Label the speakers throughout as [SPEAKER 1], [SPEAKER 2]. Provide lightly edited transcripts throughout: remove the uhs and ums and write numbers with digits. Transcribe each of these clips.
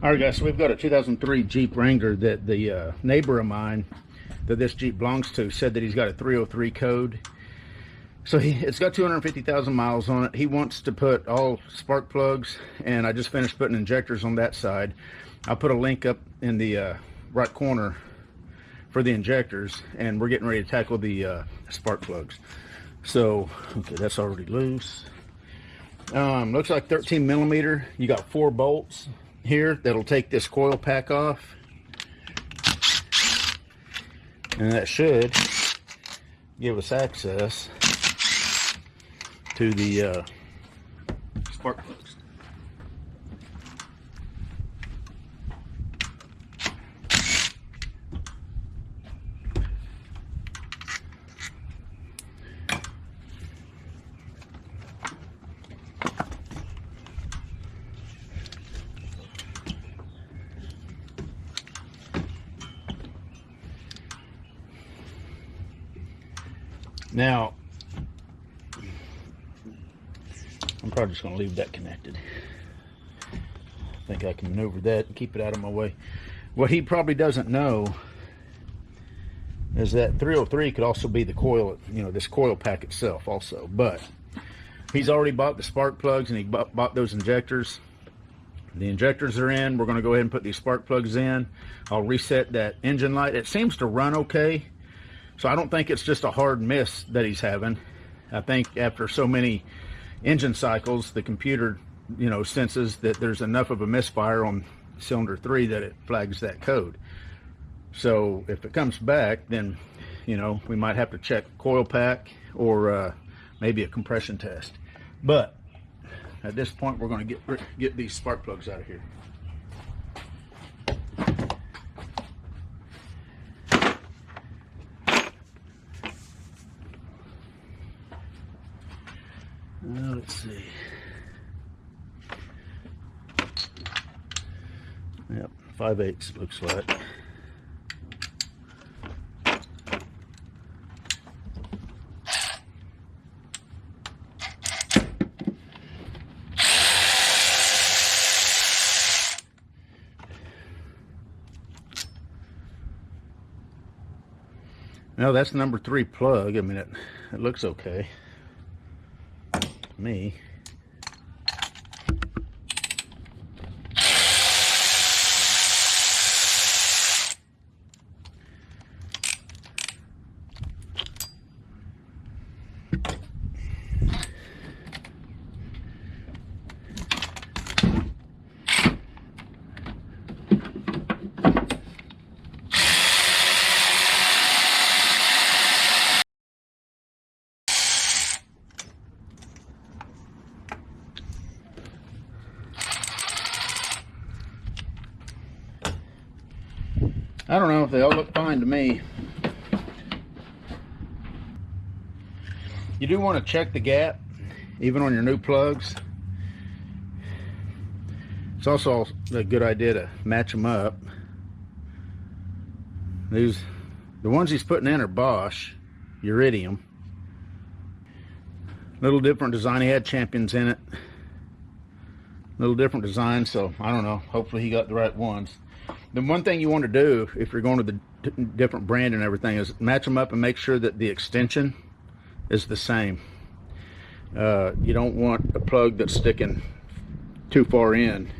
[SPEAKER 1] All right, guys, so we've got a 2003 Jeep Wrangler that the neighbor of mine that this Jeep belongs to said that he's got a 303 code. So it's got 250,000 miles on it. He wants to put all spark plugs, and I just finished putting injectors on that side. I'll put a link up in the right corner for the injectors, and we're getting ready to tackle the spark plugs. So, okay, that's already loose. Looks like 13 millimeter. You got 4 bolts here that'll take this coil pack off, and that should give us access to the spark plugs. Now, I'm probably just going to leave that connected. I think I can maneuver that and keep it out of my way. What he probably doesn't know is that 303 could also be the coil, you know, this coil pack itself also. But he's already bought the spark plugs, and he bought those injectors. The injectors are in. We're going to go ahead and put these spark plugs in. I'll reset that engine light. It seems to run okay. So I don't think it's just a hard miss that he's having. I think after so many engine cycles, the computer, you know, senses that there's enough of a misfire on cylinder 3 that it flags that code. So if it comes back, then, you know, we might have to check coil pack or maybe a compression test. But at this point, we're going to get these spark plugs out of here. Let's see. Yep, 5/8 looks like. No, that's number 3 plug. I mean, it looks okay to me. I don't know, if they all look fine to me. You do want to check the gap, even on your new plugs. It's also a good idea to match them up. The ones he's putting in are Bosch, Iridium. Little different design. He had Champions in it. Little different design, so I don't know. Hopefully he got the right ones. The one thing you want to do if you're going to the different brand and everything is match them up and make sure that the extension is the same. You don't want a plug that's sticking too far in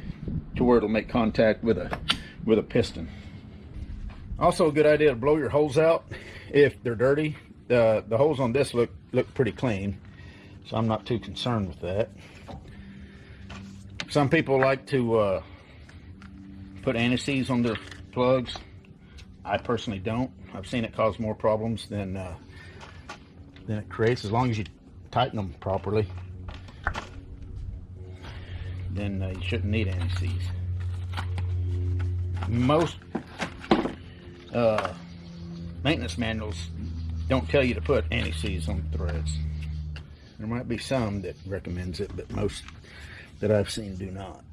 [SPEAKER 1] to where it'll make contact with a piston. Also a good idea to blow your holes out if they're dirty. The holes on this look pretty clean, so I'm not too concerned with that. Some people like to put anti-seize on their plugs. I personally don't. I've seen it cause more problems than it creates. As long as you tighten them properly, then you shouldn't need anti-seize. Most maintenance manuals don't tell you to put anti-seize on the threads. There might be some that recommends it, but most that I've seen do not.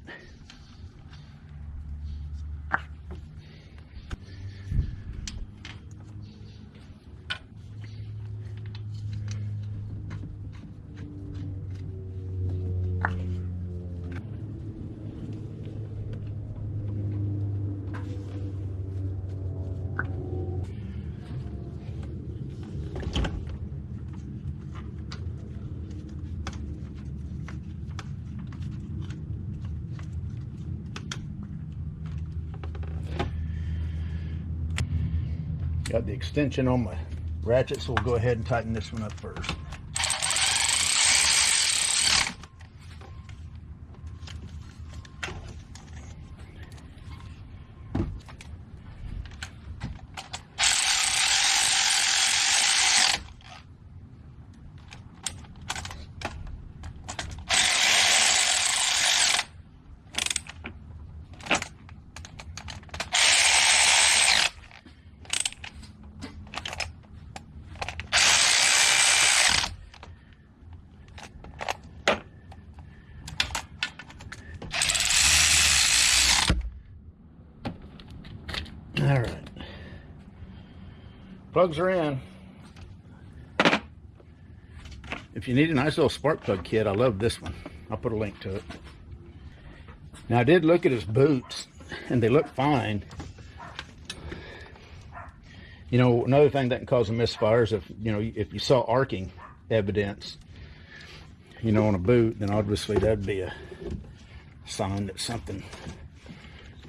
[SPEAKER 1] Got the extension on my ratchet, so we'll go ahead and tighten this one up first. All right, plugs are in. If you need a nice little spark plug kit, I love this one. I'll put a link to it. Now, I did look at his boots, and they look fine. You know, another thing that can cause a misfire is if you saw arcing evidence, you know, on a boot, then obviously that'd be a sign that something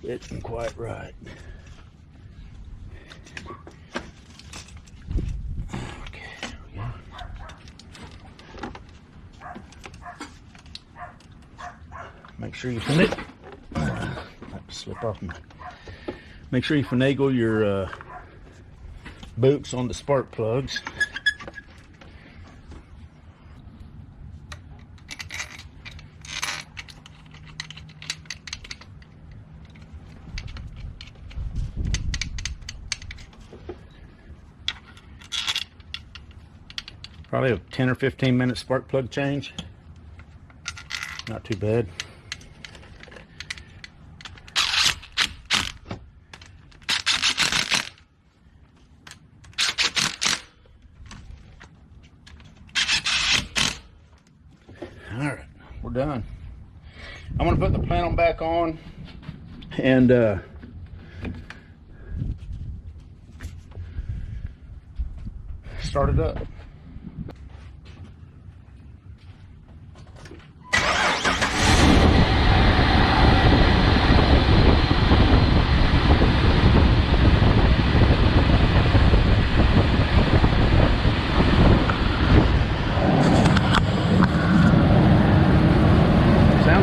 [SPEAKER 1] isn't quite right. Make sure you slip off my. Make sure you finagle your boots on the spark plugs. Probably a 10 or 15 minute spark plug change. Not too bad. All right, we're done. I'm going to put the plenum back on and start it up.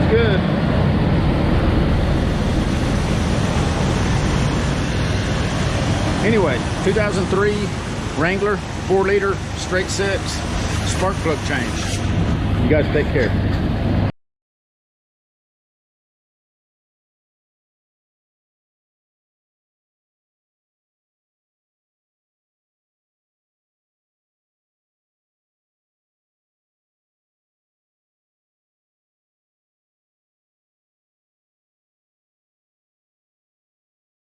[SPEAKER 1] Good. Anyway, 2003 Wrangler 4-liter straight 6 spark plug change. You guys take care.